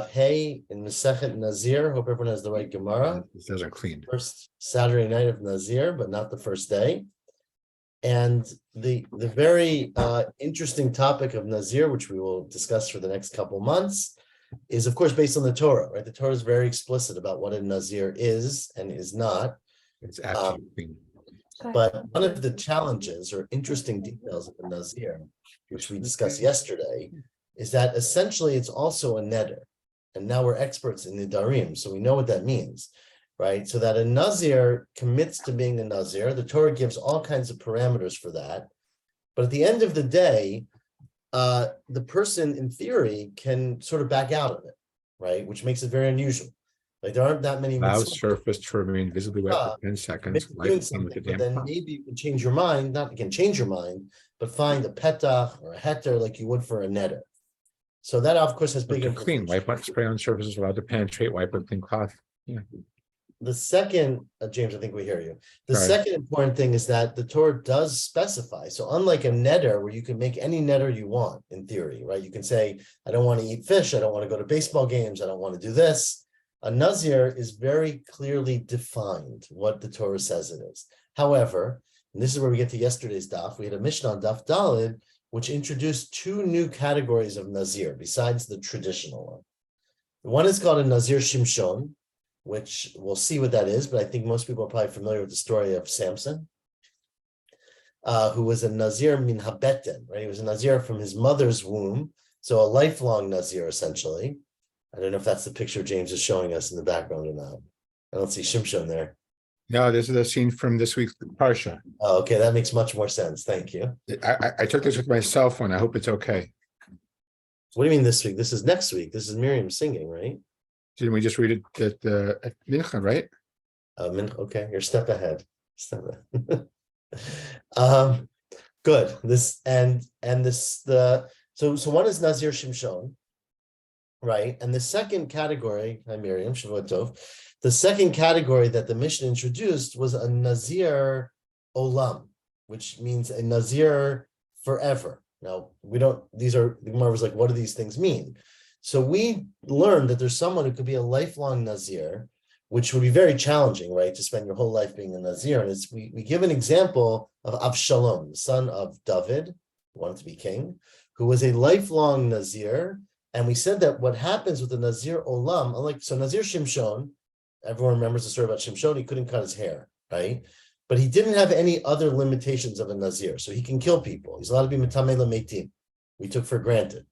Hey, in Masechet Nazir. Hope everyone has the right Gemara. Those are clean. First Saturday night of Nazir, but not the first day. And the very interesting topic of Nazir, which we will discuss for the next couple months, is of course based on the Torah, right? The Torah is very explicit about what a Nazir is and is not. It's actually clean. But one of the challenges or interesting details of the Nazir, which we discussed yesterday, is that essentially it's also a neder. And now we're experts in the Darim, so we know what that means, right? So that a Nazir commits to being a Nazir. The Torah gives all kinds of parameters for that. But at the end of the day, the person in theory can sort of back out of it, right? Which makes it very unusual. Like there aren't that many. Allow surface to remain visibly wet for 10 seconds. But then maybe you can change your mind, not you can change your mind, but find a petach or a heter like you would for a neder. So that, of course, has big clean. Wipe on spray on surfaces allowed to penetrate. Wipe with clean cloth. Yeah. The second, James, I think we hear you. The second important thing is that the Torah does specify. So unlike a neder, where you can make any neder you want in theory, right? You can say, I don't want to eat fish. I don't want to go to baseball games. I don't want to do this. A Nazir is very clearly defined what the Torah says it is. However, and this is where we get to yesterday's daf. We had a Mishnah on daf Dalid, which introduced two new categories of Nazir besides the traditional one. One is called a Nazir Shimshon, which we'll see what that is, but I think most people are probably familiar with the story of Samson, who was a Nazir min habeten, right? He was a Nazir from his mother's womb, so a lifelong Nazir, essentially. I don't know if that's the picture James is showing us in the background or not. I don't see Shimshon there. No, this is a scene from this week's Parsha. Oh, okay, that makes much more sense. Thank you. I took this with my cell phone. I hope it's okay. What do you mean this week? This is next week. This is Miriam singing, right? Didn't we just read it at Mincha, right? Okay, you're a step ahead. Good. This and this so one is Nazir Shimshon, right? And the second category, hi Miriam, Shavuot Tov. The second category that the Mishnah introduced was a Nazir Olam, which means a Nazir forever. Now, the Gemara was like, what do these things mean? So we learned that there's someone who could be a lifelong Nazir, which would be very challenging, right? To spend your whole life being a Nazir. And we give an example of Avshalom, the son of David, who wanted to be king, who was a lifelong Nazir. And we said that what happens with the Nazir Olam, so Nazir Shimshon, everyone remembers the story about Shimshon, he couldn't cut his hair, right? But he didn't have any other limitations of a Nazir. So he can kill people. He's allowed to be Metamei L'Meitim. We took for granted.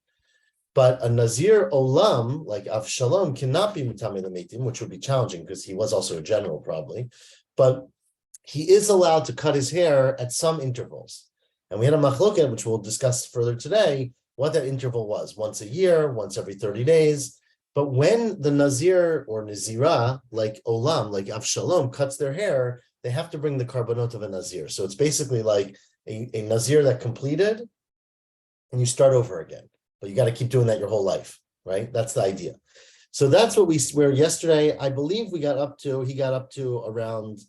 But a Nazir Olam, like Avshalom, cannot be Metamei L'Meitim, which would be challenging because he was also a general probably. But he is allowed to cut his hair at some intervals. And we had a machloket, which we'll discuss further today, what that interval was. Once a year, once every 30 days. But when the Nazir or Nazira, like Olam, like Avshalom, cuts their hair, they have to bring the carbonot of a Nazir. So it's basically like a Nazir that completed, and you start over again. But you got to keep doing that your whole life, right? That's the idea. So that's what we were yesterday. I believe he got up to around,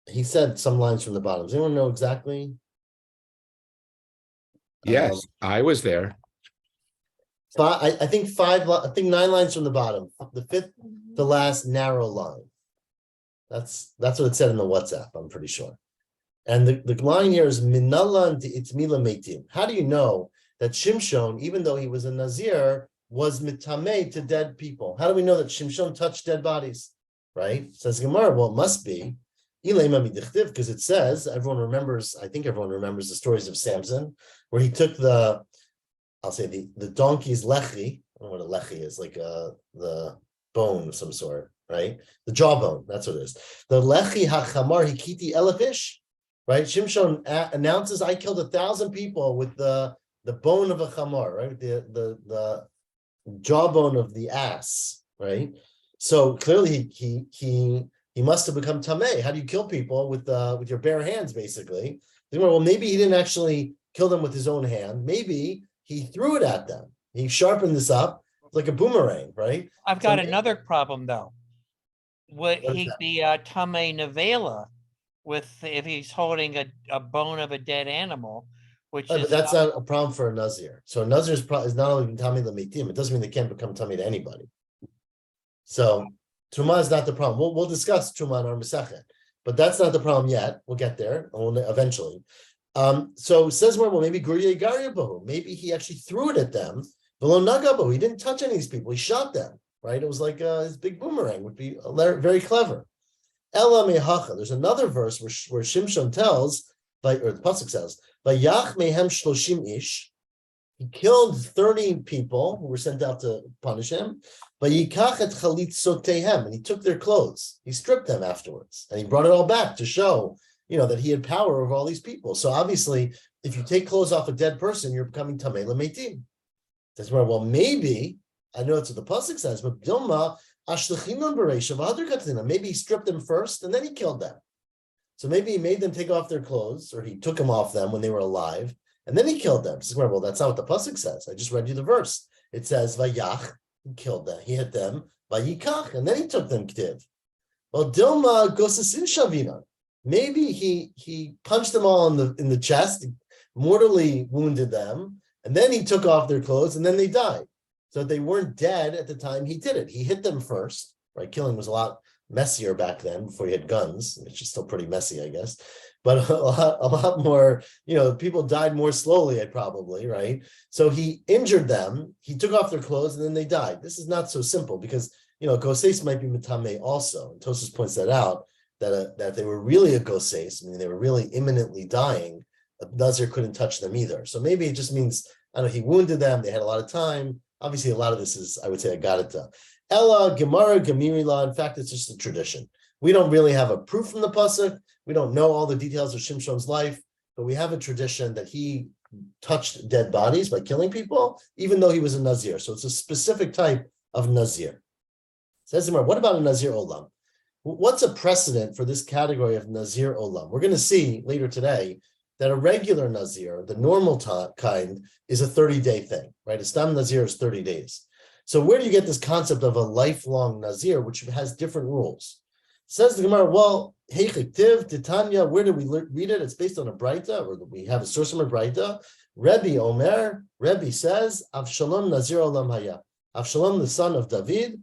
he said some lines from the bottom. Does anyone know exactly? Yes, I was there. I think 9 lines from the bottom. The fifth, the last narrow line. That's what it said in the WhatsApp, I'm pretty sure. And the line here is Minalan Itmila Meitim. How do you know that Shimshon, even though he was a Nazir, was mitamei to dead people? How do we know that Shimshon touched dead bodies? Right? Says Gemara, well, it must be. Because it says, I think everyone remembers the stories of Samson, where he took the donkey's lechi. I don't know what a lechi is, like the bone of some sort, right? The jawbone, that's what it is. The lechi hachamar hikiti elefish, right? Shimshon announces, I killed 1,000 people with the bone of a chamar, right? The jawbone of the ass, right? So clearly he must have become tamei. How do you kill people with your bare hands, basically? Well, maybe he didn't actually kill them with his own hand. Maybe he threw it at them. He sharpened this up like a boomerang, right? I've got another problem though. Would he be tamei nevela if he's holding a bone of a dead animal? which Right, is but that's not a problem for a Nazir. So a Nazir is not only Tami L'Meitim, it doesn't mean they can't become Tami to anybody. So Truma is not the problem. We'll discuss Truma in our Masechet, but that's not the problem yet. We'll get there eventually. So it says more, well, maybe Gurye Garyabahu, maybe he actually threw it at them. Below Nagabahu, he didn't touch any of these people, he shot them, right? It was like his big boomerang would be very clever. Ella Mehacha, there's another verse where Shimshon tells, or the Pasuk says, Vayach mehem shloshim ish. He killed 30 people who were sent out to punish him. Vayikach et chalitzotehem, and he took their clothes. He stripped them afterwards, and he brought it all back to show, that he had power over all these people. So obviously, if you take clothes off a dead person, you're becoming tamei l'meitim. That's where, well, maybe I know that's what the pasuk says, but Dilma ashlechinon bereisha v'hadar katina. Maybe he stripped them first and then he killed them. So maybe he made them take off their clothes, or he took them off them when they were alive, and then he killed them. Well, that's not what the pasuk says. I just read you the verse. It says vayach, he killed them, he hit them, vayikach, and then he took them ktiv. Well, Dilma gosasin shavina. Maybe he punched them all in the chest, mortally wounded them, and then he took off their clothes, and then they died. So they weren't dead at the time he did it. He hit them first, right? Killing was a lot messier back then before you had guns, which is still pretty messy, I guess. But a lot more, people died more slowly, probably, right? So he injured them, he took off their clothes, and then they died. This is not so simple because, Goseis might be Mitame also. And Tosfos points that out, that they were really a Goseis, I mean, they were really imminently dying. Nazir couldn't touch them either. So maybe it just means, he wounded them, they had a lot of time. Obviously, a lot of this is, I would say, Agadita. Ella, Gemara, Gemirila. In fact, it's just a tradition. We don't really have a proof from the pasuk. We don't know all the details of Shimshon's life, but we have a tradition that he touched dead bodies by killing people, even though he was a Nazir. So it's a specific type of Nazir. Says Gemara, what about a Nazir Olam? What's a precedent for this category of Nazir Olam? We're going to see later today that a regular Nazir, the normal kind, is a 30-day thing, right? A Stam Nazir is 30 days. So where do you get this concept of a lifelong Nazir, which has different rules? Says the Gemara, well, Heichiktiv, Titania, where do we read it? It's based on a Braita, or we have a source from a Braita. Rebbe Omer, Rebbe says, Avshalom Nazir Olam Haya. Avshalom, the son of David,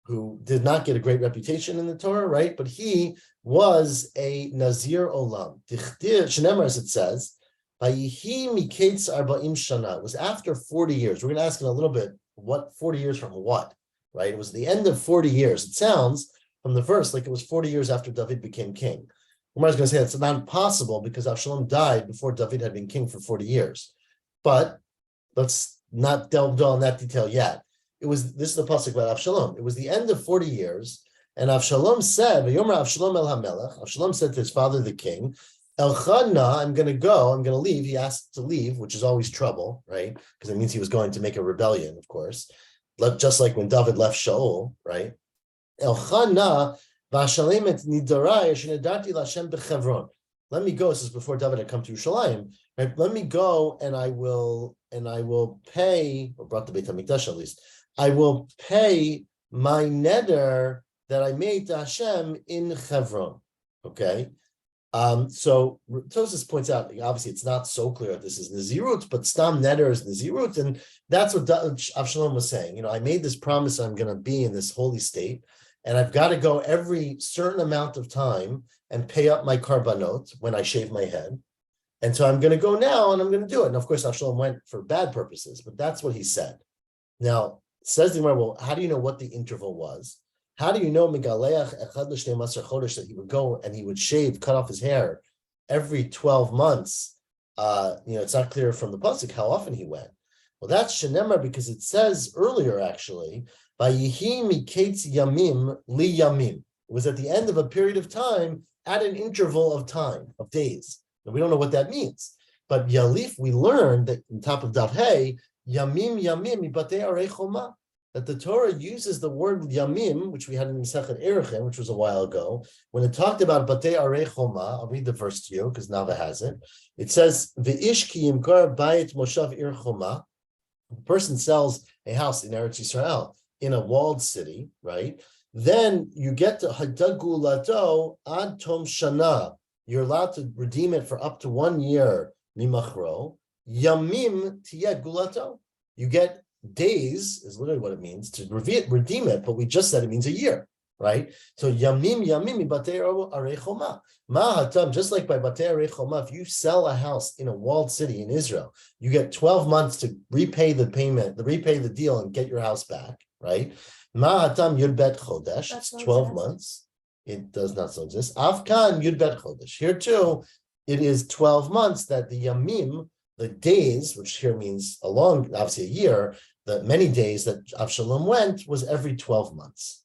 who did not get a great reputation in the Torah, right? But he was a Nazir Olam. Shneimar, as it says, Vayihi miketz arba'im shana. It was after 40 years. We're going to ask in a little bit, what 40 years from what, right? It was the end of 40 years. It sounds from the verse like it was 40 years after David became king. Umar is going to say that's not possible because Avshalom died before David had been king for 40 years. But let's not delve on that detail yet. This is the pasuk about Avshalom. It was the end of 40 years, and Avshalom said, "V'yomer Avshalom el hamelech." Avshalom said to his father, the king, "El chadna, I'm going to leave." He asked to leave, which is always trouble, right? Because it means he was going to make a rebellion, of course, just like when David left Shaul, right? El chadna v'ashalem et nidarai shenedarti l'Hashem b'Chevron. Let me go. This is before David had come to Yerushalayim. Right? Let me go, and I will pay, or brought the Beit HaMikdash at least. I will pay my neder that I made to Hashem in Chevron. Okay. So Tosfos points out, obviously it's not so clear if this is Nazirut, but Stam neder is Nazirut, and that's what Avshalom was saying. I made this promise I'm going to be in this holy state, and I've got to go every certain amount of time and pay up my karbanot when I shave my head. And so I'm going to go now, and I'm going to do it. And of course, Avshalom went for bad purposes, but that's what he said. Now, says the Gemara, well, how do you know what the interval was? How do you know Megaleach Echad L'Shnei Masar Chodesh that he would go and he would shave, cut off his hair every 12 months? It's not clear from the pasuk how often he went. Well, that's Shenemar because it says earlier actually, Vayihi miketz yamim li yamim. It was at the end of a period of time at an interval of time, of days. And we don't know what that means. But Yalif, we learned that on top of Daf Hey, Yamim Yamim Batei Arei Choma, that the Torah uses the word Yamim, which we had in Masechet Erechim, which was a while ago, when it talked about Batei Arei Choma. I'll read the verse to you because Nava has it. It says, V'ish ki yimkar bayit moshav ir choma. The person sells a house in Eretz Yisrael in a walled city, right? Then you get to Hadagulato ad tom shana. You're allowed to redeem it for up to 1 year, mimachro. Yamim tiyeh gulato. You get days is literally what it means to redeem it, but we just said it means a year, right? So yamim batei arei choma. Mahatam, just like by batei arei choma, if you sell a house in a walled city in Israel, you get 12 months to repay the payment, repay the deal, and get your house back, right? Mahatam yud bet chodesh. It's 12 months. It does not still exist. Afkan yud bet chodesh. Here too, it is 12 months that the yamim, the days, which here means a long, obviously a year, the many days that Avshalom went was every 12 months.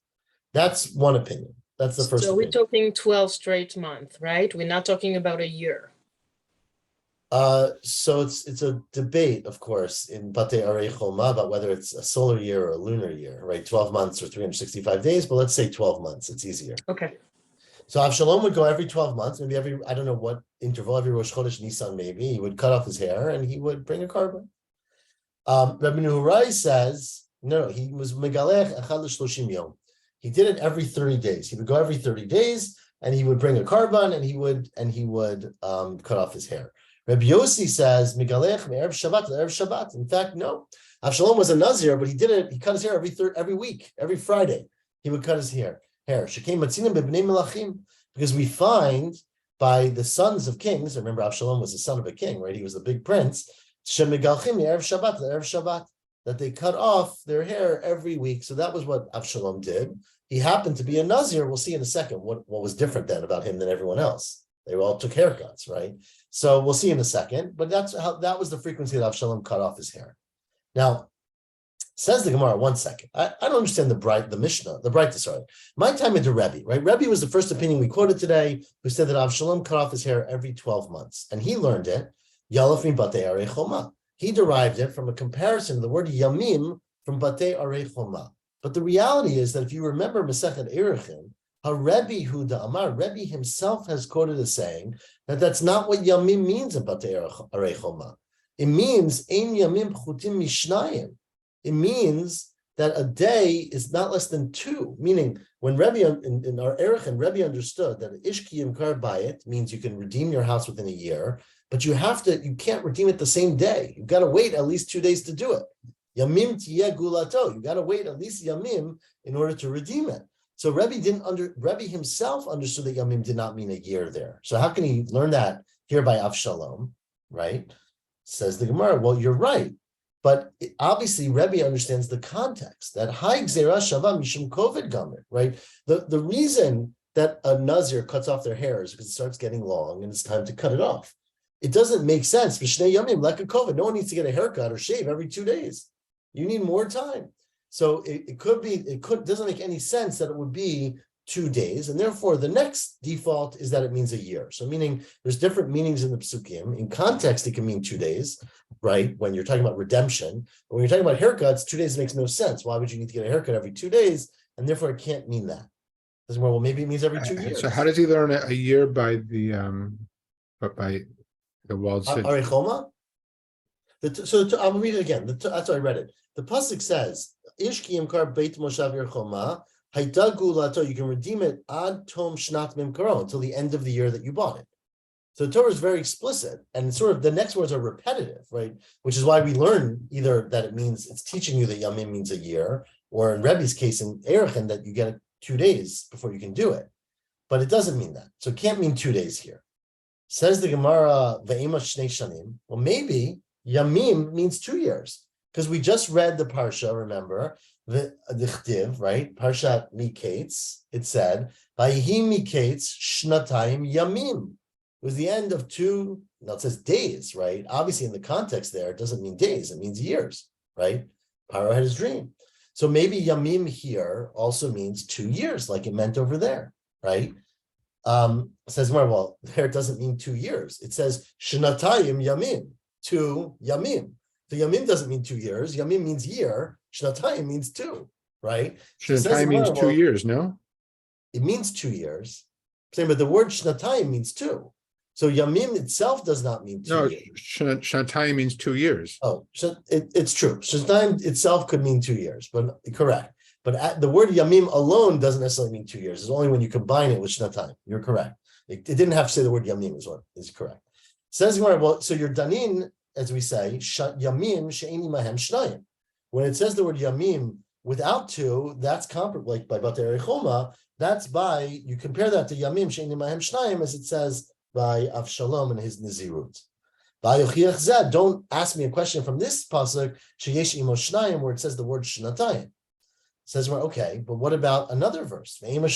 That's one opinion. That's the first. So we're opinion. talking 12 straight months, right? We're not talking about a year. So it's a debate, of course, in Batei Arei Choma about whether it's a solar year or a lunar year, right? 12 months or 365 days, but let's say 12 months. It's easier. Okay. So Avshalom would go every 12 months, maybe every, I don't know what interval, every Rosh Chodesh Nisan maybe, he would cut off his hair and he would bring a carbon. Rabbi Nehurai says, no, he was Megalech Echad L'Shloshim Yom. He did it every 30 days. He would go every 30 days and he would bring a carbon and he would cut off his hair. Rabbi Yossi says, Megalech Me'erev Shabbat L'Erev Shabbat. In fact, no. Avshalom was a Nazir, but he did it, he cut his hair every week, every Friday. He would cut his hair. Because we find by the sons of kings, remember Avshalom was the son of a king, right? He was the big prince, that they cut off their hair every week. So that was what Avshalom did. He happened to be a Nazir. We'll see in a second what was different then about him than everyone else. They all took haircuts, right? So we'll see in a second, but that was the frequency that Avshalom cut off his hair. Now, says the Gemara, 1 second. I don't understand the Mishnah, the Breita, sorry. My time into Rebbe, right? Rebbe was the first opinion we quoted today, who said that Avshalom cut off his hair every 12 months. And he learned it, Yalaf min Batei Arei Choma. He derived it from a comparison of the word Yamim from Batei Arei Choma. But the reality is that if you remember Masechet Erechim, Rebbe Huda Amar, Rebbe himself has quoted as saying that that's not what Yamim means in Batei Arei Choma. It means Ein Yamim Chutim Mishnayim. It means that a day is not less than 2, meaning when Rebbe, in our Erechim, Rebbe understood that Ishki Yimkar Bayit means you can redeem your house within a year, but you can't redeem it the same day. You've got to wait at least 2 days to do it. Yamim tiyeh gulato. You've got to wait at least Yamim in order to redeem it. So Rebbe himself understood that Yamim did not mean a year there. So how can he learn that here by Avshalom, right? Says the Gemara, well, you're right. But obviously, Rebbe understands the context that Hai Gzera Shava Mishum Kovid Gamer, right? The reason that a Nazir cuts off their hair is because it starts getting long and it's time to cut it off. It doesn't make sense. B'shnei Yamim, like a COVID, no one needs to get a haircut or shave every 2 days. You need more time. So it doesn't make any sense that it would be 2 days, and therefore the next default is that it means a year. So meaning there's different meanings in the psukim. In context, it can mean 2 days, right? When you're talking about redemption. But when you're talking about haircuts, 2 days makes no sense. Why would you need to get a haircut every 2 days? And therefore it can't mean that. Well, maybe it means every 2 years. So how does he learn a year by the walled city? Arichoma? I'll read it again. That's why I read it. The pasuk says, "Ish ki yimkar beit moshav yerchoma hayta gulato." You can redeem it ad tom shnat mimkaro, until the end of the year that you bought it. So the Torah is very explicit, and sort of the next words are repetitive, right? Which is why we learn either that it's teaching you that Yamim means a year, or in Rebbe's case in Erechim that you get 2 days before you can do it. But it doesn't mean that. So it can't mean 2 days here. Says the Gemara, Ve'ema shnei shanim. Well, maybe Yamim means 2 years, because we just read the Parsha, remember, the Chtiv, right? Parshat Miketz, it said, Vayihi Miketz shnatayim Yamim. It was the end of 2, now it says days, right? Obviously in the context there, it doesn't mean days, it means years, right? Paro had his dream. So maybe Yamim here also means 2 years, like it meant over there, right? Says more, well, there it doesn't mean 2 years. It says Shnatayim Yamim, 2 Yamim. So Yamim doesn't mean 2 years. Yamim means year. Shnatayim means 2, right? Shnatayim means 2 years, no? It means 2 years. But the word Shnatayim means 2. So Yamim itself does not mean 2 years. Shnatayim means 2 years. Oh, it's true. Shnatayim itself could mean 2 years, but correct. But the word Yamim alone doesn't necessarily mean 2 years. It's only when you combine it with Shnatayim. You're correct. It didn't have to say the word Yamim is correct. Says Gemara, well, so your Danin as we say, yamim she'eni mahem shnayim. When it says the word yamim without two, that's comparable, like by Batei Choma, that's by, you compare that to yamim she'eni mahem shnayim, as it says by Avshalom and his Nazirut. Don't ask me a question from this pasuk, sheyesh imo shnayim, where it says the word shnatayim. Says, well, okay, but what about another verse? Maybe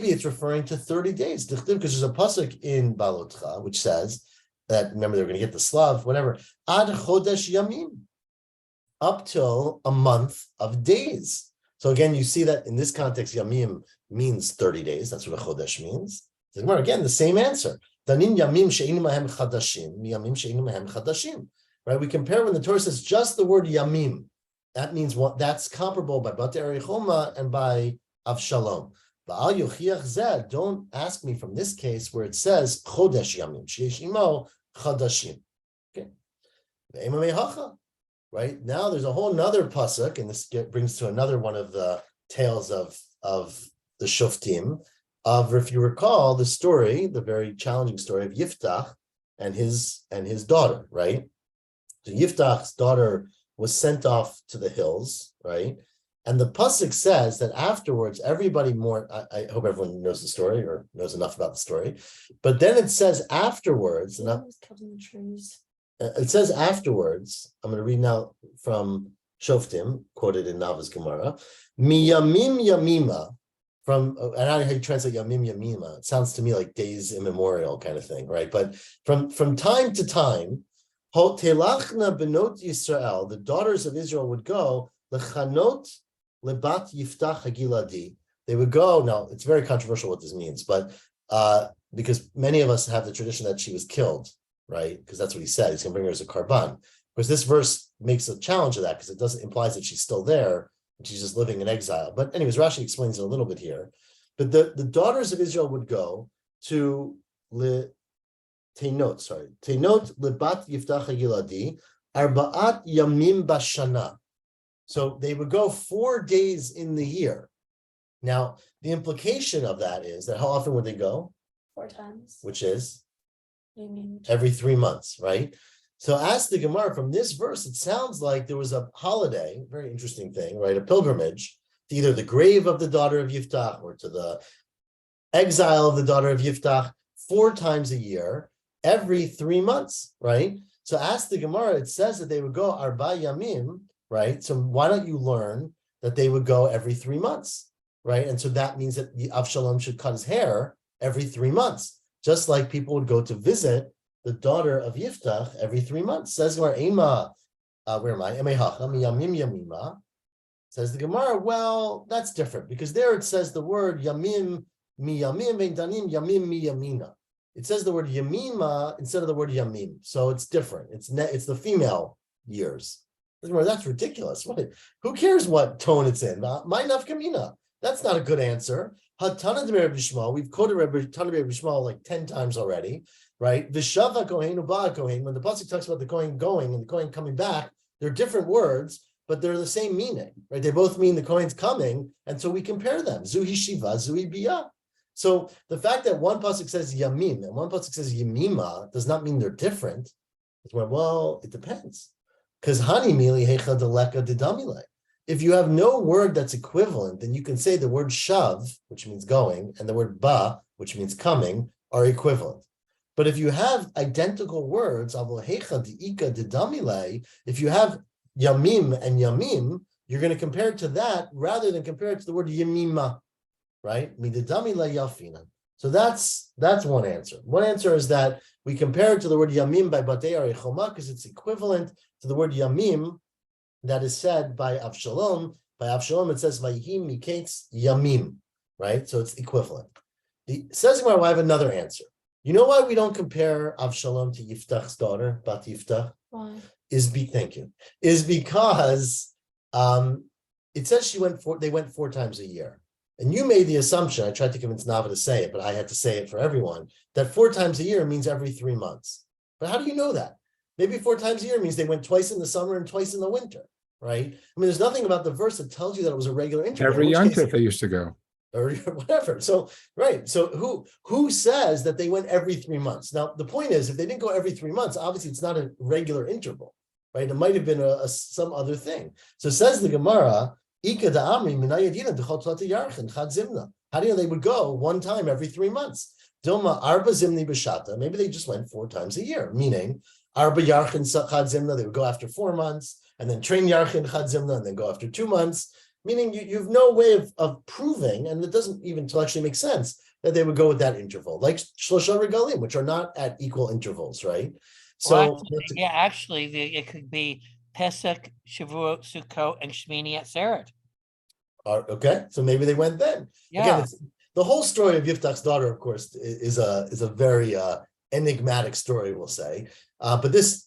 it's referring to 30 days. Because there's a pasuk in Balotcha which says that, remember, they're going to get the Slav, whatever, ad chodesh yamim, up till a month of days. So again, you see that in this context, yamim means 30 days. That's what a chodesh means. Again, the same answer. Danin yamim she'einu mahem chadashim, yamim she'einu mahem chadashim. Right? We compare when the Torah says just the word yamim. That means what? That's comparable by Batei Choma and by Avshalom. Don't ask me from this case where it says chodesh yamim sheyesh imo chadashim. Okay, right now there's a whole nother pasuk, and this brings to another one of the tales of the Shoftim. If you recall the story, the very challenging story of Yiftach and his daughter, right? So Yiftach's daughter was sent off to the hills, right? And the pasuk says that afterwards, everybody I hope everyone knows the story or knows enough about the story. But then it says afterwards, it says afterwards, I'm going to read now from Shoftim, quoted in Nava's Gemara, miyamim yamima, and I don't know how you translate yamim yamima. It sounds to me like days immemorial kind of thing, right? But from time to time, Telachna benot Yisrael, the daughters of Israel would go lechanot lebat Yiftach hagiladi. They would go. Now it's very controversial what this means, but because many of us have the tradition that she was killed, right? Because that's what he said. He's going to bring her as a karban. Because this verse makes a challenge of that because it doesn't implies that she's still there and she's just living in exile. But anyways, Rashi explains it a little bit here. But the daughters of Israel would go to Teinot lebat Yiftach hagiladi arba'at yamim bashana. So they would go 4 days in the year. Now, the implication of that is that how often would they go? 4 times. Which is? Every 3 months, right? So ask the Gemara, from this verse, it sounds like there was a holiday, very interesting thing, right? A pilgrimage to either the grave of the daughter of Yiftach or to the exile of the daughter of Yiftach 4 times a year, every 3 months, right? So ask the Gemara, it says that they would go arba yamim, right? So why don't you learn that they would go every 3 months, right? And so that means that the Avshalom should cut his hair every 3 months, just like people would go to visit the daughter of Yiftach every 3 months. Says Gemara, where am I? Yamim yamima. Says the Gemara, well, that's different because there it says the word yamim mi yamim vein danim yamim mi yamina. It says the word yamima instead of the word yamim, so it's different. It's the female years. That's ridiculous. Who cares what tone it's in? My nafkamina. That's not a good answer. Hatana de Rabbi Shmuel. We've quoted Hatana de Rabbi Shmuel like 10 times already, right? V'shava kohen uba kohen. When the pasuk talks about the kohen going and the kohen coming back, they're different words, but they're the same meaning, right? They both mean the kohen's coming, and so we compare them. Zuhi shiva, zuhi biyah. So the fact that one pasuk says yamim and one pasuk says yamima does not mean they're different. It's well, it depends. Because hani mili hecha deleka didamile. If you have no word that's equivalent, then you can say the word shav, which means going, and the word ba, which means coming, are equivalent. But if you have identical words, if you have yamim and yamim, you're going to compare it to that rather than compare it to the word yamima, right? So that's one answer. One answer is that we compare it to the word yamim by Batei Choma because it's equivalent to the word yamim that is said by Avshalom. By Avshalom, it says Vayhi Miketz Yamim, right? So it's equivalent. Says Gemara, I have another answer. You know why we don't compare Avshalom to Yiftach's daughter, Bat Yiftach? Why? Thank you. Is because it says they went 4 times a year. And you made the assumption, I tried to convince Nava to say it, but I had to say it for everyone, that 4 times a year means every 3 months. But how do you know that? Maybe 4 times a year means they went twice in the summer and twice in the winter, right? I mean, there's nothing about the verse that tells you that it was a regular interval. Every Yontif they used to go. or whatever. So, right. So who says that they went every 3 months? Now, the point is, if they didn't go every 3 months, obviously it's not a regular interval, right? It might have been some other thing. So says the Gemara, how do you know they would go one time every 3 months? Dilma arba zimni b'shata. Maybe they just went 4 times a year, meaning arba yarchin chad zimna, they would go after 4 months, and then train yarchin chad zimna, and then go after 2 months. Meaning you have no way of proving, and it doesn't even actually make sense that they would go with that interval, like shlosha regalim, which are not at equal intervals, right? So actually, it could be Pesach, Shavuot, Sukkot, and Shmini Atzeret. Okay, so maybe they went then. Yeah. Again, the whole story of Yiftach's daughter, of course, is a very enigmatic story, we'll say. But this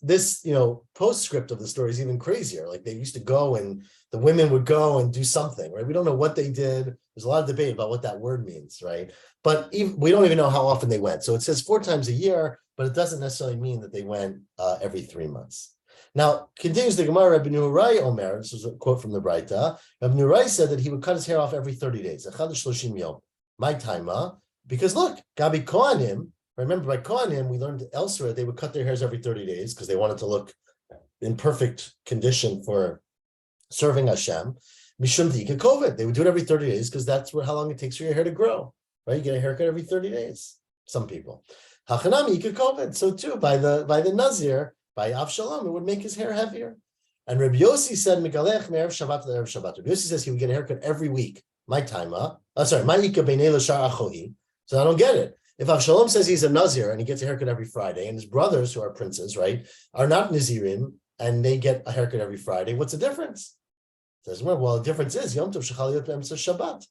postscript of the story is even crazier. Like they used to go and the women would go and do something, right? We don't know what they did. There's a lot of debate about what that word means, right? But we don't even know how often they went. So it says 4 times a year, but it doesn't necessarily mean that they went every 3 months. Now, continues the Gemara, Rabbi Nurai Omer, this is a quote from the Braita. Rabbi Nurai said that he would cut his hair off every 30 days. My time, because look, Gabi Kohanim, remember by Kohanim, we learned elsewhere, they would cut their hairs every 30 days because they wanted to look in perfect condition for serving Hashem. Mishum Tika COVID. They would do it every 30 days because that's how long it takes for your hair to grow, right? You get a haircut every 30 days. Some people. Hachanami Ika COVID. So too, by the Nazir, by Avshalom, it would make his hair heavier. And Rabbi Yossi said, Migalech me'erev Shabbat to erev Shabbat. Rabbi Yossi says he would get a haircut every week. My time, my Ika b'nei l'shar achohi. So I don't get it. If Avshalom says he's a Nazir and he gets a haircut every Friday, and his brothers, who are princes, right, are not Nazirim, and they get a haircut every Friday, what's the difference? Says, well, the difference is Yom Tov Shechaliyot B'Emsa Shabbat.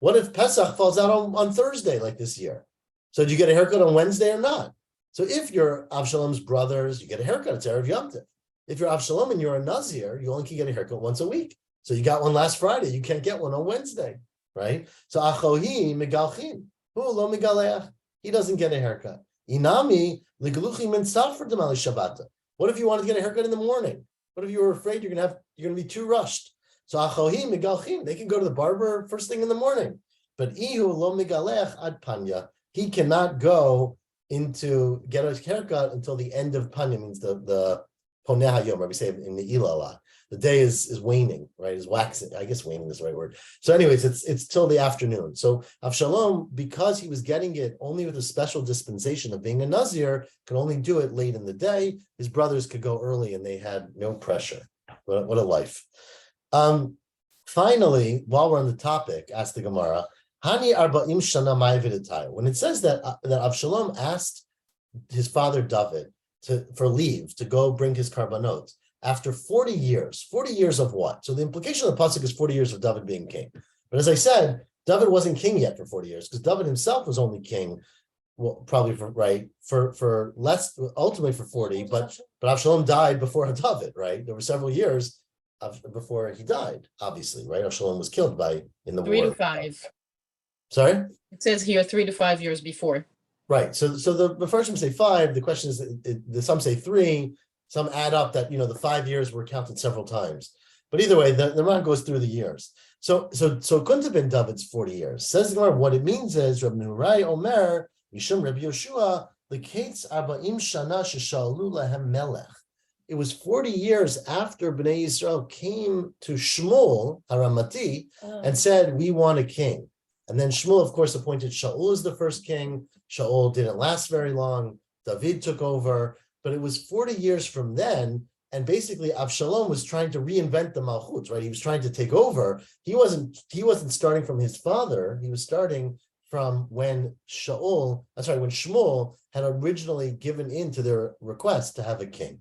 What if Pesach falls out on Thursday like this year? So do you get a haircut on Wednesday or not? So if you're Avshalom's brothers, you get a haircut. It's Erev Yom Tov. If you're Avshalom and you're a Nazir, you only can get a haircut once a week. So you got one last Friday. You can't get one on Wednesday, right? So Achohi Megalchin. Lo Megaleach. He doesn't get a haircut. Inami Ligaluchi Minsaf for Damali Shabbat. What if you wanted to get a haircut in the morning? What if you were afraid you're gonna be too rushed? So Achohi Megalchin, they can go to the barber first thing in the morning. But Ihu Lo Megalech Ad Panya, he cannot go into get a haircut until the end of Panya, means the Poneh HaYom, right? We say in the Ila a lot. The day is waning, right? Is waxing. I guess waning is the right word. So anyways, it's till the afternoon. So Avshalom, because he was getting it only with a special dispensation of being a Nazir, could only do it late in the day. His brothers could go early and they had no pressure. What a life. Finally, while we're on the topic, asked the Gemara, Hani arba'im shana ma'avidatay. When it says that Avshalom asked his father David for leave to go bring his karbanot after 40 years of what? So the implication of the pasuk is 40 years of David being king. But as I said, David wasn't king yet for 40 years because David himself was only king, well, probably for less, ultimately for 40. But Avshalom died before David, right? There were several years before he died, obviously, right? Avshalom was killed in the 3 war. to 5. Sorry? It says here 3 to 5 years before. Right. So the first say 5. The question is, some say 3. Some add up that the 5 years were counted several times. But either way, the Ran goes through the years. So it couldn't have been David's 40 years. Says the Gemara, what it means is Rabbi Nurai Omer Mishum Rabbi Yoshua the Kates Arba'im Shana Sheshalu Lahem Melech. It was 40 years after Bnei Yisrael came to Shmuel Haramati and said, "We want a king." And then Shmuel, of course, appointed Shaul as the first king. Shaul didn't last very long. David took over, but it was 40 years from then. And basically, Avshalom was trying to reinvent the Malchut, right? He was trying to take over. He wasn't starting from his father. He was starting from when Shmuel had originally given in to their request to have a king.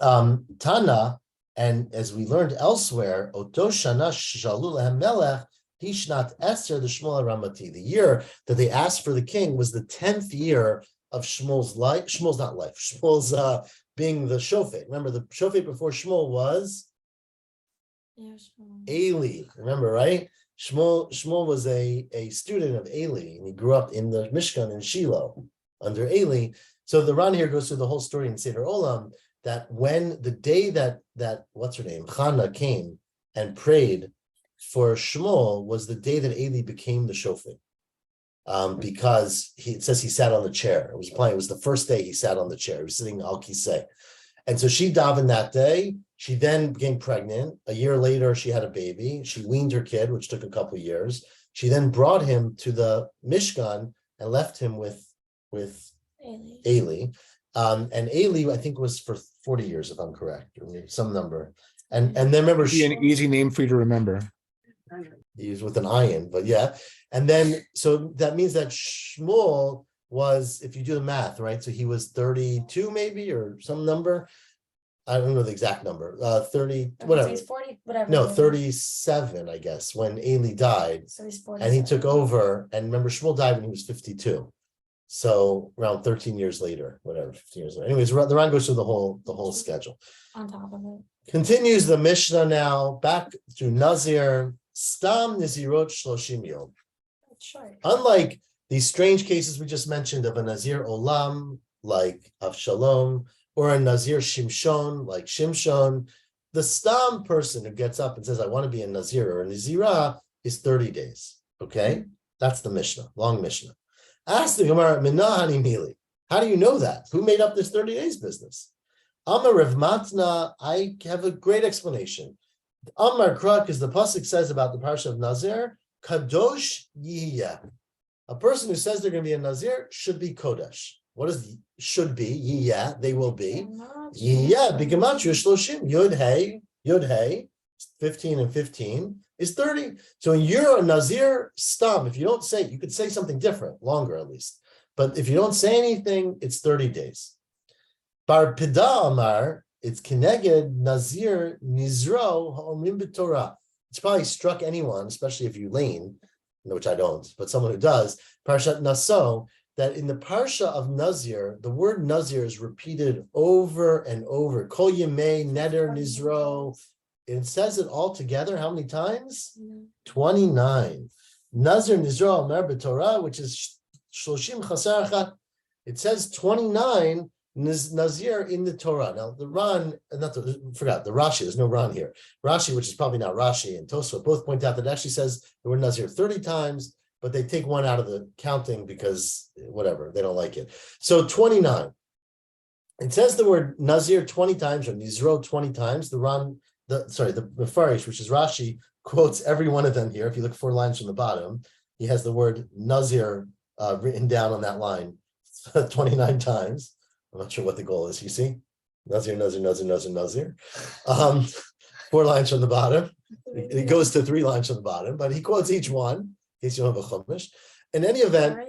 Tana, and as we learned elsewhere, Oto Shana Shalu Lahem Melech, Hishnat Esther the Shmuel Ramati. The year that they asked for the king was the 10th year of Shmuel's life. Shmuel's being the shofet. Remember, the shofet before Shmuel was Eli. Remember, right? Shmuel was a student of Eli, and he grew up in the Mishkan in Shiloh under Eli. So the Ran here goes through the whole story in Seder Olam, that when the day that what's her name, Chana, came and prayed for Shmuel was the day that Eli became the shofet. Because it says he sat on the chair. It was the first day he sat on the chair. He was sitting al kiseh. And so she davened that day. She then became pregnant. A year later, she had a baby. She weaned her kid, which took a couple of years. She then brought him to the Mishkan and left him with Eli. And Eli, I think, was for 40 years, if I'm correct, or maybe some number. And then remember, Be an easy name for you to remember. he's with an iron, but yeah. And then, so that means that Shmuel was, if you do the math, right? So he was 32 maybe, or some number. I don't know the exact number, 30, whatever. He's 40, whatever. No, 37, I guess, when Eli died. So he's 40. And he took over, and remember, Shmuel died when he was 52. So around 13 years later, whatever, 15 years later. Anyways, the Ran goes through the whole schedule. On top of it. Continues the Mishnah now, back to Nazir, Stam Nizirot Shloshim Yom. That's short. Unlike these strange cases we just mentioned of a Nazir Olam, like Avshalom, or a Nazir Shimshon, like Shimshon, the Stam person who gets up and says, I want to be a Nazir or a Nazirah is 30 days. Okay? That's the Mishnah, long Mishnah. Ask the Gemara, Minahani Mili. How do you know that? Who made up this 30 days business? Amar Rav Matna, I have a great explanation. Amar Kra, because the pasuk says about the parsha of Nazir, Kadosh Yiyeh. A person who says they're going to be a Nazir should be Kodesh. What is should be? Yiyeh, they will be. Yiyeh, Bigamatria Shloshim, Yud Hey, 15 and 15 is 30. So when you're a Nazir, stam, if you don't say, you could say something different, longer at least. But if you don't say anything, it's 30 days. Bar Pida Amar, it's Keneged Nazir Nizro Ha'omrim B'Torah. It's probably struck anyone, especially if you lean, which I don't, but someone who does, Parshat Naso, that in the Parsha of Nazir, the word Nazir is repeated over and over. Kol Yemei Neder Nizro. It says it all together how many times? 29. Nazir Nizro Amar B'Torah, which is Shloshim Chasar Achat. It says 29 Nazir in the Torah. Now the Ran, the Rashi, there's no Ran here. Rashi, which is probably not Rashi, and Tosfot both point out that it actually says the word Nazir 30 times, but they take one out of the counting because whatever, they don't like it. So 29. It says the word Nazir 20 times, or Nizro 20 times. The Mefarish, which is Rashi, quotes every one of them here. If you look 4 lines from the bottom, he has the word Nazir written down on that line 29 times. I'm not sure what the goal is. You see, Nazir, Nazir, Nazir, Nazir, Nazir. 4 lines from the bottom. It goes to 3 lines from the bottom, but he quotes each one in case you don't have a chumash. In any event,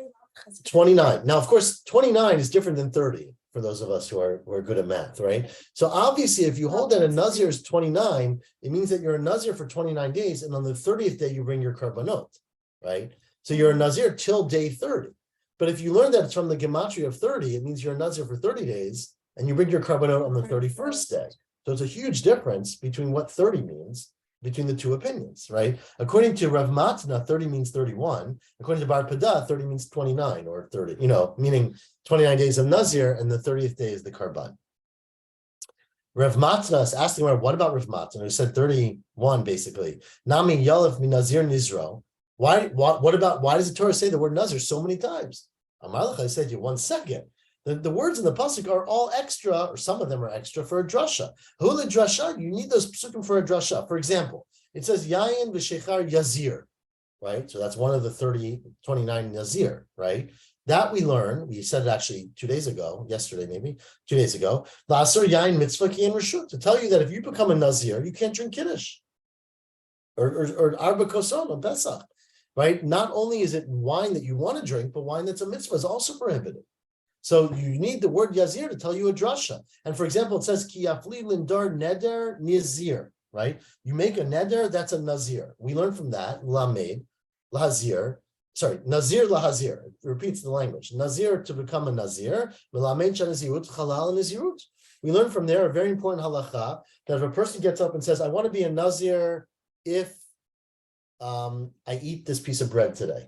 29. Now, of course, 29 is different than 30 for those of us who are good at math, right? So obviously, if you hold that a Nazir is 29, it means that you're a Nazir for 29 days, and on the 30th day, you bring your karbanot, right? So you're a Nazir till day 30. But if you learn that it's from the gematria of 30, it means you're a Nazir for 30 days, and you bring your karbanot on the 31st day. So it's a huge difference between what 30 means, between the two opinions, right? According to Rav Matna, 30 means 31. According to Bar Pada, 30 means 29 or 30, meaning 29 days of Nazir, and the 30th day is the karban. Rav Matna is asking, what about Rav Matna, who said 31, basically? Nami Yalef min Nazir Nizro. Why does the Torah say the word Nazir so many times? Amalek, I said to you, 1 second. The words in the pasuk are all extra, or some of them are extra for a drasha. Hula drasha, you need those pasukim for a drasha. For example, it says Yayin v'shechar yazir, right? So that's one of the 29 Nazir, right? That we learn, we said it actually 2 days ago, yesterday maybe, 2 days ago, La'asur Yayin mitzvah ki en reshut, to tell you that if you become a Nazir, you can't drink Kiddush. Or Arba Koson on Pesach, right? Not only is it wine that you want to drink, but wine that's a mitzvah is also prohibited. So you need the word Yazir to tell you a drasha. And for example, it says Ki yafli lindar neder nizir, right? You make a neder, that's a Nazir. We learn from that, lamed, lahazir, Nazir lahazir. It repeats the language. Nazir to become a Nazir, melamed shanazirut, halal nazirut. We learn from there a very important halacha that if a person gets up and says, I want to be a Nazir if I eat this piece of bread today.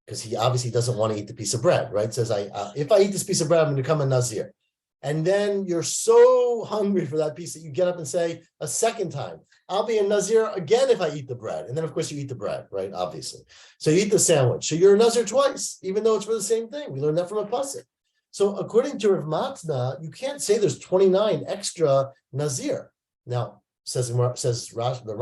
Because he obviously doesn't want to eat the piece of bread, right? Says, if I eat this piece of bread, I'm going to become a Nazir. And then you're so hungry for that piece that you get up and say a second time, I'll be a Nazir again if I eat the bread. And then, of course, you eat the bread, right? Obviously. So you eat the sandwich. So you're a Nazir twice, even though it's for the same thing. We learned that from a pasuk. So according to Rav Matna, you can't say there's 29 extra Nazir. Now, says Rashi,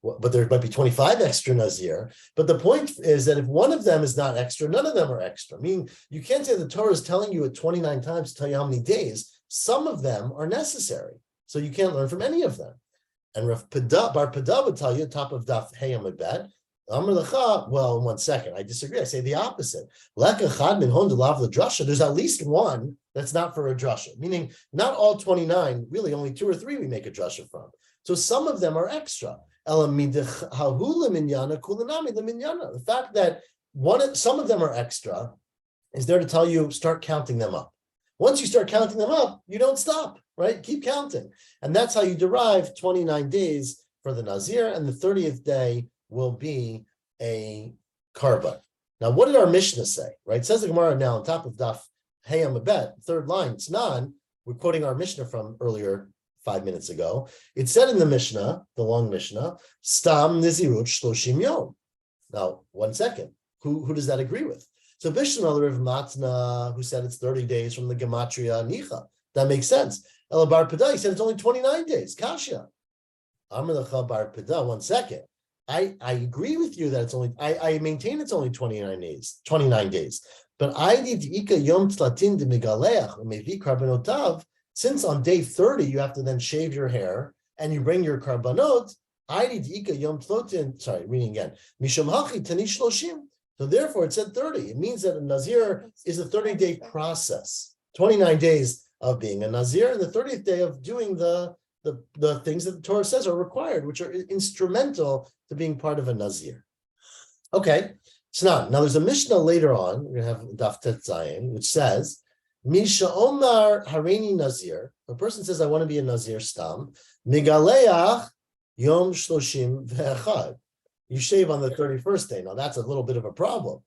but there might be 25 extra Nazir. But the point is that if one of them is not extra, none of them are extra. I mean, you can't say the Torah is telling you it 29 times to tell you how many days. Some of them are necessary. So you can't learn from any of them. And Rav Bar Pada would tell you, top of Daf Hey Amud Amar Lecha, well, in 1 second, I disagree. I say the opposite. There's at least one that's not for a drasha, meaning not all 29, really only 2 or 3 we make a drasha from. So some of them are extra. The fact that some of them are extra is there to tell you, start counting them up. Once you start counting them up, you don't stop, right? Keep counting. And that's how you derive 29 days for the Nazir, and the 30th day will be a karban. Now, what did our Mishnah say, right? It says the Gemara now on top of Daf Hey Amabet, third line, it's non. We're quoting our Mishnah from earlier 5 minutes ago. It said in the Mishnah, the long Mishnah, Stam Nizirut Shloshim Yom. Now, 1 second. Who does that agree with? So Bishna, Rav Matna, who said it's 30 days from the Gematria Nicha. That makes sense. El Bar Pada, he said it's only 29 days. Kasha. Amar Lecha Bar Pada, 1 second. I agree with you that it's only, I maintain it's only 29 days. But I need Ika Yom Tlatin de Megaleach, Mevi Karbanotav, since on day 30 you have to then shave your hair and you bring your karbanot, I need Ika Yom Tlotin, sorry, reading again. Misham Hachi Tanish Loshim. So therefore it said 30. It means that a Nazir is a 30-day process, 29 days of being a Nazir, and the 30th day of doing the things that the Torah says are required, which are instrumental to being part of a Nazir. Okay, so now there's a Mishnah later on, we're going to have Daf Tet Zayin, which says, Misha Omar Hareini Nazir, a person says, I want to be a Nazir Stam, Migaleach Yom Shloshim Ve'echad. You shave on the 31st day. Now that's a little bit of a problem,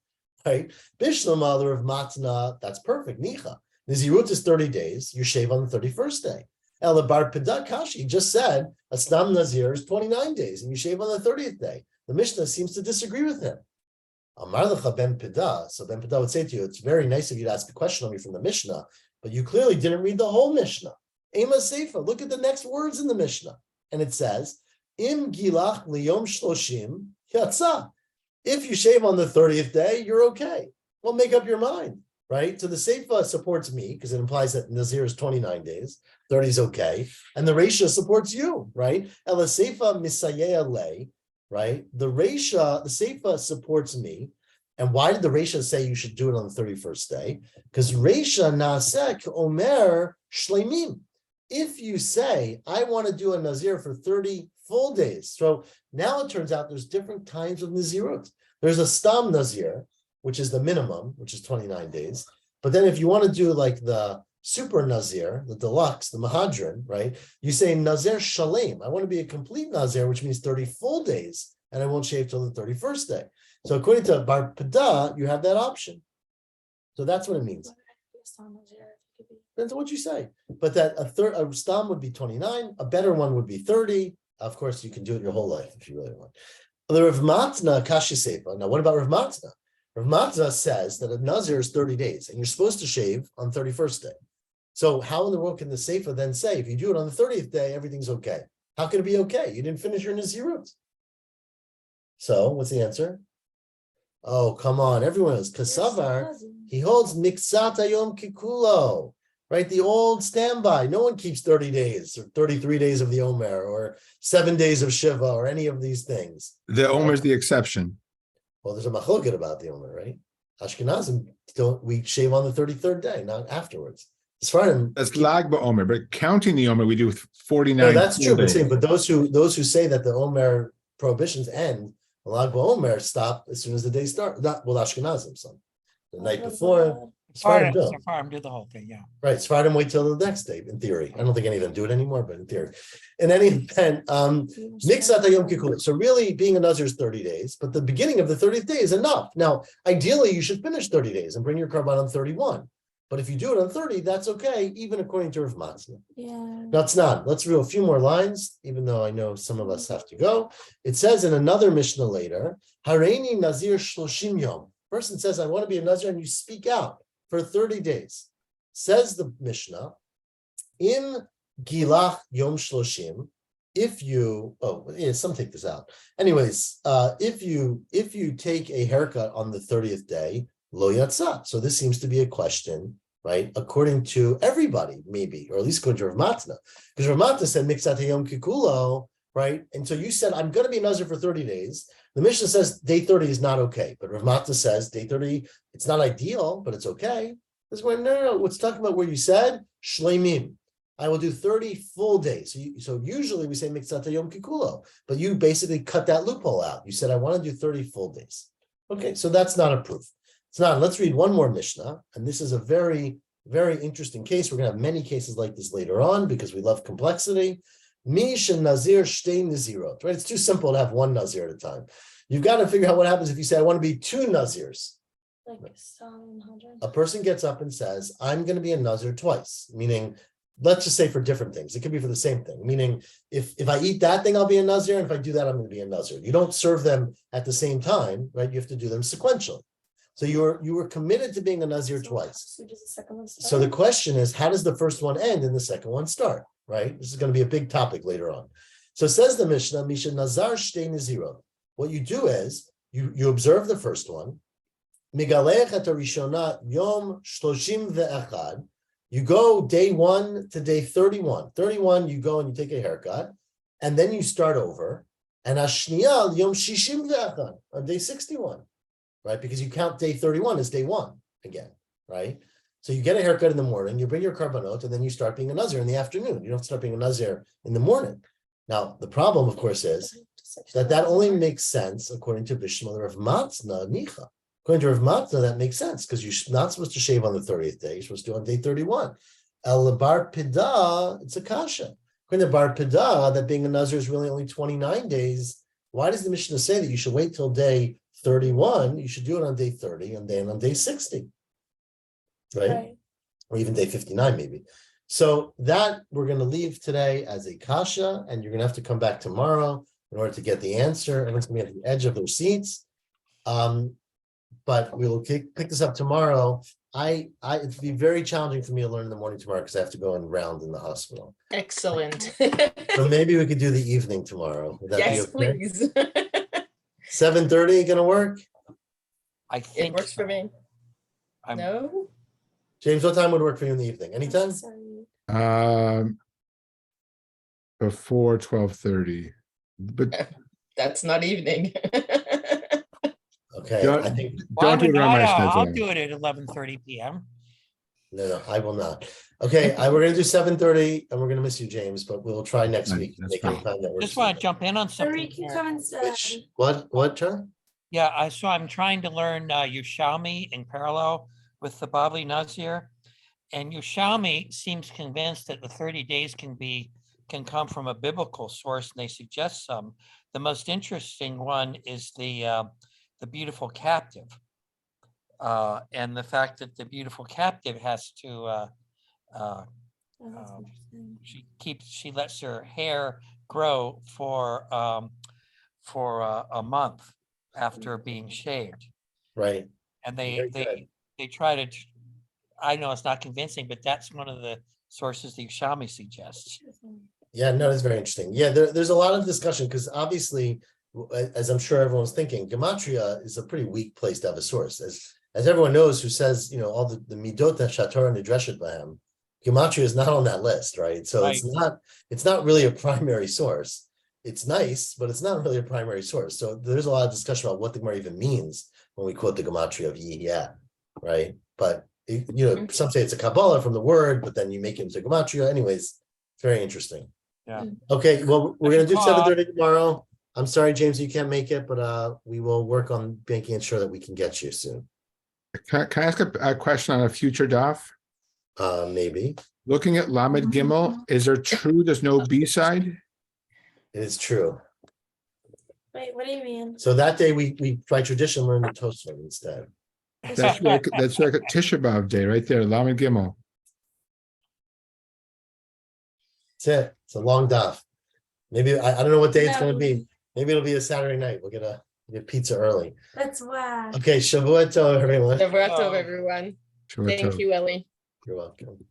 right? Bishlam mother of Matna, that's perfect. Nicha. Nizirut is 30 days. You shave on the 31st day. El Bar Pada Kashi just said a Stam Nazir is 29 days and you shave on the 30th day. The Mishnah seems to disagree with him. Amar Lecha Ben Pada. So Ben Pada would say to you, it's very nice of you to ask a question on me from the Mishnah, but you clearly didn't read the whole Mishnah. Ema Seifa, look at the next words in the Mishnah. And it says, Im gilach liyom shloshim yatsa. If you shave on the 30th day, you're okay. Well, make up your mind, right? So the Seifa supports me because it implies that Nazir is 29 days, 30 is okay. And the Reisha supports you, right? Ela Seifa misayeh le, right? The Seifa supports me. And why did the Reisha say you should do it on the 31st day? Because Reisha nasek omer shleimim. If you say, I want to do a Nazir for 30 full days. So now it turns out there's different kinds of Nazirut. There's a Stam Nazir, which is the minimum, which is 29 days. But then if you want to do like the Super Nazir, the deluxe, the Mahadran, right? You say Nazir Shalem. I want to be a complete Nazir, which means 30 full days, and I won't shave till the 31st day. So according to Bar Pada, you have that option. So that's what it means. Depends on what you say. But that a Stam would be 29, a better one would be 30. Of course, you can do it your whole life if you really want. The Rav Matna Kashi Seifa. Now, what about Rav Matna? Rav Matna says that a Nazir is 30 days, and you're supposed to shave on 31st day. So how in the world can the Seifa then say, if you do it on the 30th day, everything's okay? How can it be okay? You didn't finish your Nazirut. So what's the answer? Oh, come on. Everyone is Kasavar. He holds Miksat Ayom Kikulo. Right, the old standby. No one keeps 30 days or 33 days of the Omer or 7 days of Shiva or any of these things. The Omer is the exception. Well, there's a machloket about the Omer, right? Ashkenazim we shave on the 33rd day, not afterwards. As far as that's Lag Omer, but counting the Omer, we do with 49. No, that's true. But those who say that the Omer prohibitions end, Lag Omer stop as soon as the day starts. Well, Ashkenazim, some the night before. Sfardim do the whole thing, yeah. Right, Sfardim wait till the next day, in theory. I don't think any of them do it anymore, but in theory. In any event, Miksat Hayom Kikulah. So really, being a Nazir is 30 days, but the beginning of the 30th day is enough. Now, ideally, you should finish 30 days and bring your karban on 31. But if you do it on 30, that's okay, even according to Rav Matzah. Yeah. No, it's not. Let's read a few more lines, even though I know some of us have to go. It says in another Mishnah later, Hareini Nazir Shloshim Yom. Person says, I want to be a Nazir, and you speak out for 30 days. Says the Mishnah, in Gilach Yom Shloshim, if you, some take this out. Anyways, if you take a haircut on the 30th day, lo yatsa. So this seems to be a question, right? According to everybody, maybe, or at least according to Rav Matna, because Rav Matna said miksat hayom kikulo, right? And so you said, I'm going to be Nazir for 30 days. The Mishnah says day 30 is not okay, but Rav Matna says day 30, it's not ideal, but it's okay. This is where, no, it's talking about where you said shleimim. I will do 30 full days. So usually we say miksat hayom kikulo, but you basically cut that loophole out. You said, I want to do 30 full days. Okay, so that's not a proof. It's not. Let's read one more Mishnah, and this is a very, very interesting case. We're going to have many cases like this later on because we love complexity. Mish and Nazir shtei nazirot, right? It's too simple to have one Nazir at a time. You've got to figure out what happens if you say, I want to be two Nazirs. Like 700. A person gets up and says, I'm going to be a Nazir twice, meaning, let's just say for different things. It could be for the same thing, meaning if I eat that thing, I'll be a Nazir, and if I do that, I'm going to be a Nazir. You don't serve them at the same time, right? You have to do them sequentially. So you were committed to being a Nazir twice. So does the second one start? So the question is, how does the first one end and the second one start, right? This is going to be a big topic later on. So says the Mishnah, Misha Nazar Shtei Nazirot. What you do is, you observe the first one, Migalech et Rishona Yom Shloshim ve'echad. You go day 1 to day 31. 31, you go and you take a haircut, and then you start over. And Ashniya Yom Shishim ve'echad, on day 61. Right? Because you count day 31 as day 1 again, right? So you get a haircut in the morning, you bring your karbanot, and then you start being a Nazir in the afternoon. You don't start being a Nazir in the morning. Now, the problem, of course, is that only makes sense according to Bishma Rav Matzna Nicha. According to Rav Matzna, that makes sense because you're not supposed to shave on the 30th day. You're supposed to do it on day 31. El Bar Pida, it's a kasha. According to Bar Pida, that being a Nazir is really only 29 days. Why does the Mishnah say that you should wait till day 31? You should do it on day 30 and then on day 60, right? Or even day 59 maybe. So that we're going to leave today as a kasha, and you're going to have to come back tomorrow in order to get the answer. Everyone's going to be at the edge of their seats. But we will pick this up tomorrow. It'd be very challenging for me to learn in the morning tomorrow because I have to go and round in the hospital. Excellent. So maybe we could do the evening tomorrow. Would that Yes, be okay? please. 7:30 gonna work? I It think works for so. me. I'm- No? James, what time would work for you in the evening? Anytime? Sorry. Before 12:30. But That's not evening. Okay, Don't- I think, Well, don't do it around my I'll schedule. do it at 11:30 p.m. no, I will not. Okay, we're gonna do 7:30 and we're gonna miss you, James, but we'll try next Right, week. to that's Make any fine. time that works. Just for want you. to jump in on Sorry, something. you can here. come instead. Which, what, John? Yeah, so I'm trying to learn Yerushalmi in parallel with the Bavli Nazir. And Yerushalmi seems convinced that the 30 days can come from a biblical source, and they suggest some. The most interesting one is the beautiful captive. And the fact that the beautiful captive has to Oh, that's interesting. she lets her hair grow for a month after being shaved, Right, and Very good. they try to. I know it's not convincing, but that's one of the sources the Yerushalmi suggests. yeah, no, it's very interesting. Yeah, there's a lot of discussion because obviously, as I'm sure everyone's thinking, gematria is a pretty weak place to have a source. As everyone knows who says, all the midot that shator and nidreshet b'hem, gematria is not on that list, right? So it's not really a primary source. It's nice, but it's not really a primary source. So there's a lot of discussion about what the Gemara even means when we quote the gematria of yeah, right? But some say it's a Kabbalah from the word, but then you make it into gematria. Anyways, it's very interesting. Yeah. Okay, well, we're gonna do Bob. 7:30 tomorrow. I'm sorry, James, you can't make it, but we will work on making sure that we can get you soon. Can I ask a question on a future daf? Maybe Looking at Lamed Gimel, is there true there's no B-side? it is true. Wait, what do you mean? So that day we by tradition learn the Tosfot instead. That's like a Tisha B'Av day right there, Lamed Gimel. That's it. It's a long daf. Maybe I don't know what day it's gonna No. be. Maybe it'll be a Saturday night. We'll get pizza early. That's whack. Okay, Shavua Tov, everyone. Shabbat Oh. tov, everyone. Shabbat Thank tov. you, Ellie. You're welcome.